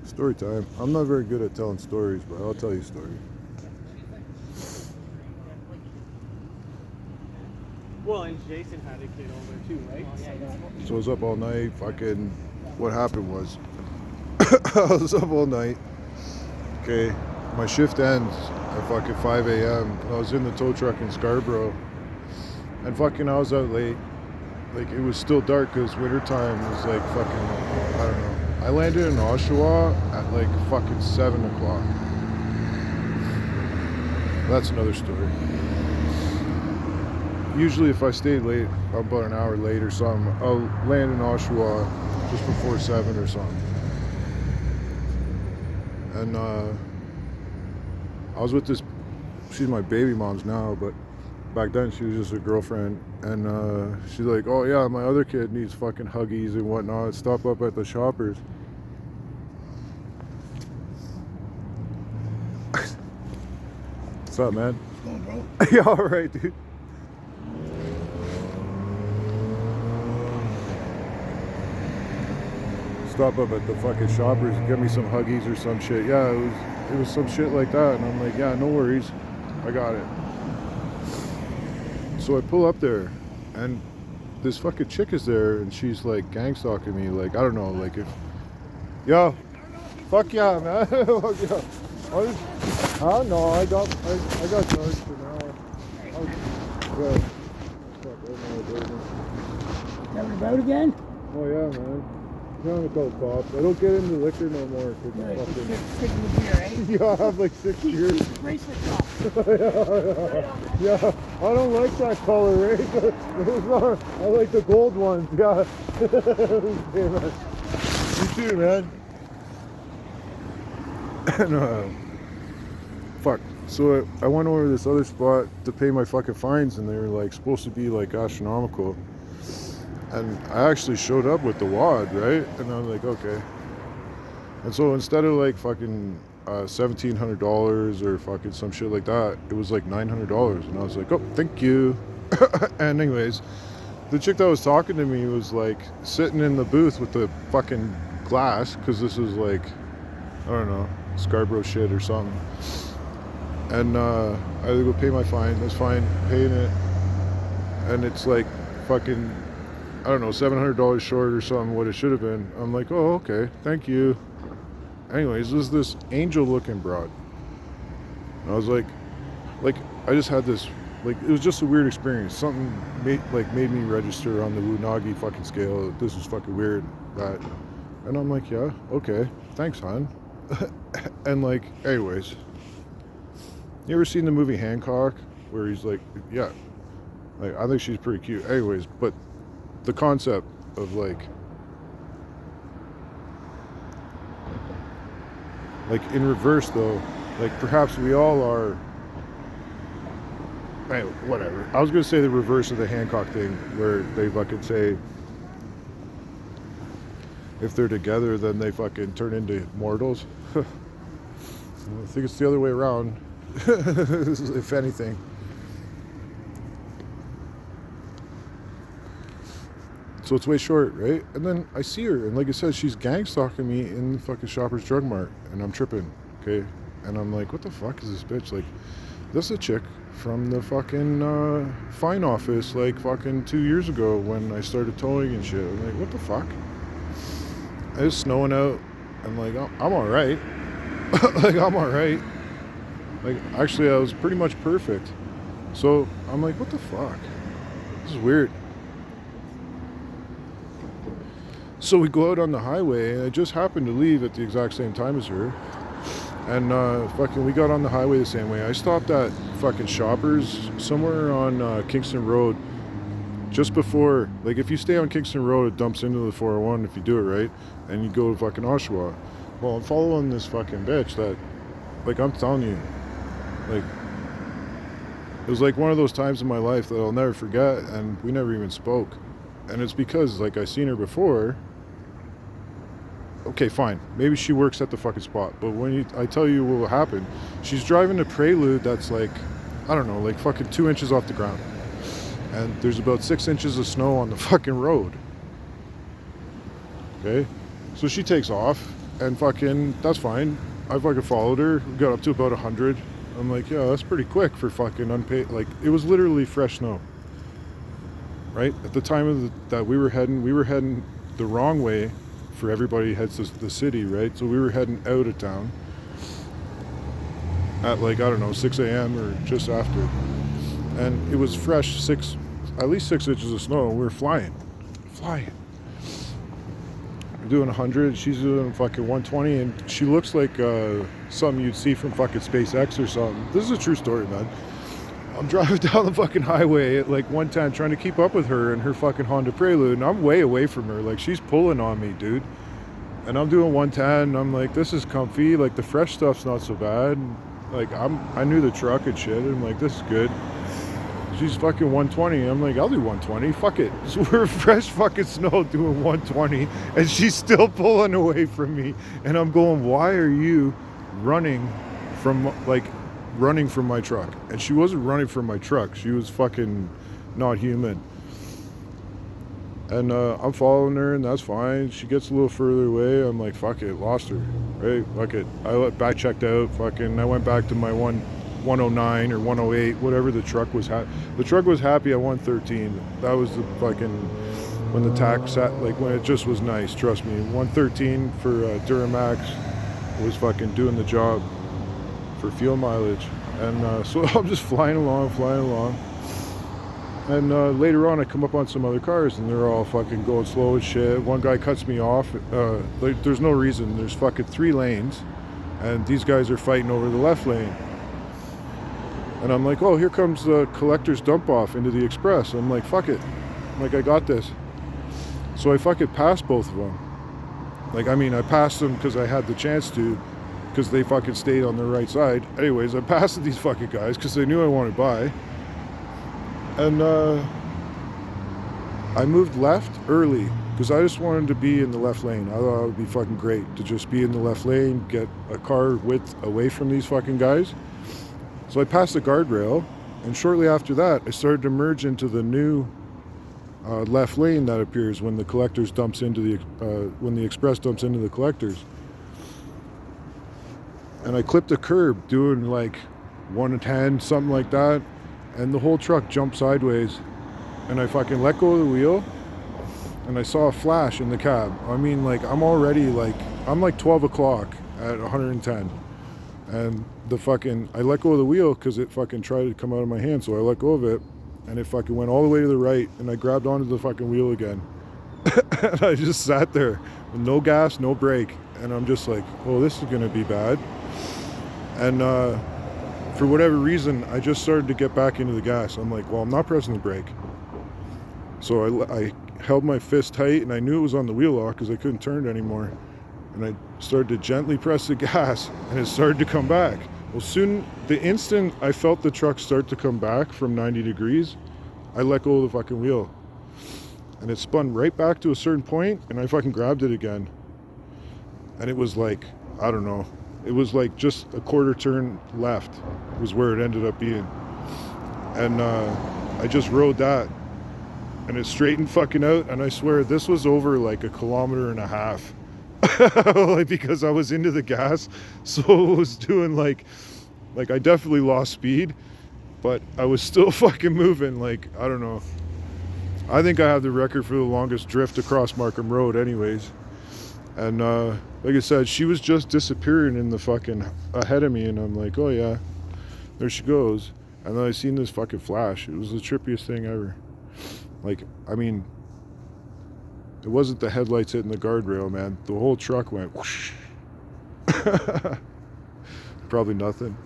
Story time. I'm not very good at telling stories, but I'll tell you a story. Well, and Jason had a kid over too, right? So I was up all night. Fucking, what happened was, I was up all night. Okay, my shift ends at fucking 5 a.m. I was in the tow truck in Scarborough, and fucking I was out late. Like it was still dark because winter time was like fucking, I don't know. I landed in Oshawa at like fucking 7 o'clock. That's another story. Usually if I stayed late, about an hour late or something, I'll land in Oshawa just before 7 or something. And I was with this, she's my baby mom's now, but back then she was just a girlfriend. And she's like, oh yeah, my other kid needs fucking Huggies and whatnot. Stop up at the Shoppers. What's up, man? What's going, bro? Yeah, alright, dude. Stop up at the fucking Shoppers and get me some Huggies or some shit. Yeah, it was some shit like that. And I'm like, yeah, no worries. I got it. So I pull up there and this fucking chick is there and she's like gang stalking me. Like, I don't know, like if, yo, fuck yeah, man. Fuck yeah. Huh? No, I got charged for now. Yeah. Fuck, I don't know what they're doing. Having about again? Oh yeah, man. I'm trying to call cops. I don't get into liquor no more. Yeah, Fucking, taking the beer, eh? yeah, I have like 6 years. Bracelet off. Yeah, I don't like that color, right? I like the gold ones. Yeah. Okay, man. You too, man. And fuck. So I went over to this other spot to pay my fucking fines, and they were like supposed to be like astronomical. And I actually showed up with the wad, right? And I was like, okay. And so instead of like fucking $1,700 or fucking some shit like that, it was like $900. And I was like, oh, thank you. And anyways, the chick that was talking to me was like sitting in the booth with the fucking glass, because this was like, I don't know, Scarborough shit or something. And I had to go pay my fine. That's fine, paying it. And it's like fucking, I don't know, $700 short or something, what it should have been. I'm like, oh, okay, thank you. Anyways, there's this angel looking broad. And I was like, I just had this, like, it was just a weird experience. Something made me register on the Wunagi fucking scale. This was fucking weird, that. And I'm like, yeah, okay, thanks, hon. And like, anyways, you ever seen the movie Hancock, where he's like, yeah, like, I think she's pretty cute. Anyways, but the concept of like in reverse though, like perhaps we all are, anyway, whatever. I was gonna say the reverse of the Hancock thing, where they fucking say if they're together then they fucking turn into mortals. I think it's the other way around. If anything. So it's way short, right? And then I see her, and like I said, she's gang stalking me in the fucking Shoppers Drug Mart, and I'm tripping, okay? And I'm like, what the fuck is this bitch? Like, this is a chick from the fucking fine office, like fucking 2 years ago when I started towing and shit. I'm like, what the fuck? It's snowing out. I'm like, oh, I'm all right. Like, I'm all right. Like, actually, I was pretty much perfect. So I'm like, what the fuck? This is weird. So we go out on the highway, and I just happened to leave at the exact same time as her. And fucking, we got on the highway the same way. I stopped at fucking Shoppers somewhere on Kingston Road, just before, like, if you stay on Kingston Road, it dumps into the 401 if you do it right, and you go to fucking Oshawa. Well, I'm following this fucking bitch that, like, I'm telling you, like, it was like one of those times in my life that I'll never forget, and we never even spoke. And it's because, like, I seen her before. Okay, fine. Maybe she works at the fucking spot. But when I tell you what happened, she's driving a Prelude that's like, I don't know, like fucking 2 inches off the ground. And there's about 6 inches of snow on the fucking road. Okay? So she takes off. And fucking, that's fine. I fucking followed her, got up to about 100. I'm like, yeah, that's pretty quick for fucking unpaid. Like, it was literally fresh snow. Right? At the time of that we were heading the wrong way for everybody heads to the city, right? So we were heading out of town at like, I don't know, 6 a.m. or just after. And it was fresh, at least 6 inches of snow. We were flying. We're doing 100, she's doing fucking 120, and she looks like something you'd see from fucking SpaceX or something. This is a true story, man. I'm driving down the fucking highway at like 110 trying to keep up with her and her fucking Honda Prelude, and I'm way away from her. Like, she's pulling on me, dude. And I'm doing 110, and I'm like, this is comfy. Like, the fresh stuff's not so bad. Like, I knew the truck and shit, and I'm like, this is good. She's fucking 120. I'm like, I'll do 120. Fuck it. So we're fresh fucking snow doing 120, and she's still pulling away from me. And I'm going, why are you running from my truck? And she wasn't running from my truck. She was fucking not human. And I'm following her, and that's fine. She gets a little further away. I'm like, fuck it, lost her. Right? Fuck it. I checked out. Fucking, I went back to my 109 or 108, whatever the truck was. The truck was happy at 113. That was the fucking, when the tax sat, like when it just was nice. Trust me, 113 for Duramax was fucking doing the job for fuel mileage. And so I'm just flying along. And later on, I come up on some other cars, and they're all fucking going slow as shit. One guy cuts me off. Like, there's no reason. There's fucking 3 lanes, and these guys are fighting over the left lane. And I'm like, oh, here comes the collector's dump off into the express. I'm like, fuck it. I'm like, I got this. So I fucking passed both of them. Like, I mean, I passed them because I had the chance to, because they fucking stayed on the right side. Anyways, I passed these fucking guys because they knew I wanted by. And I moved left early because I just wanted to be in the left lane. I thought it would be fucking great to just be in the left lane, get a car width away from these fucking guys. So I passed the guardrail, and shortly after that, I started to merge into the new left lane that appears when the collectors dumps into the when the express dumps into the collectors. And I clipped a curb doing like 110, something like that, and the whole truck jumped sideways, and I fucking let go of the wheel, and I saw a flash in the cab. I mean, like, I'm like 12 o'clock at 110. And I let go of the wheel because it fucking tried to come out of my hand. So I let go of it, and it fucking went all the way to the right, and I grabbed onto the fucking wheel again. And I just sat there with no gas, no brake. And I'm just like, oh, this is going to be bad. And for whatever reason, I just started to get back into the gas. I'm like, well, I'm not pressing the brake. So I held my fist tight, and I knew it was on the wheel lock because I couldn't turn it anymore. And I started to gently press the gas, and it started to come back. Well, soon, the instant I felt the truck start to come back from 90 degrees, I let go of the fucking wheel. And it spun right back to a certain point, and I fucking grabbed it again. And it was like, I don't know, it was like just a quarter turn left was where it ended up being. And I just rode that, and it straightened fucking out, and I swear this was over like 1.5 kilometers. Like, because I was into the gas, so it was doing like I definitely lost speed, but I was still fucking moving. Like, I don't know, I think I have the record for the longest drift across Markham Road anyways. And like I said, she was just disappearing in the fucking ahead of me, and I'm like, oh yeah, there she goes. And then I seen this fucking flash. It was the trippiest thing ever. Like, I mean, it wasn't the headlights hitting the guardrail, man. The whole truck went whoosh. Probably nothing.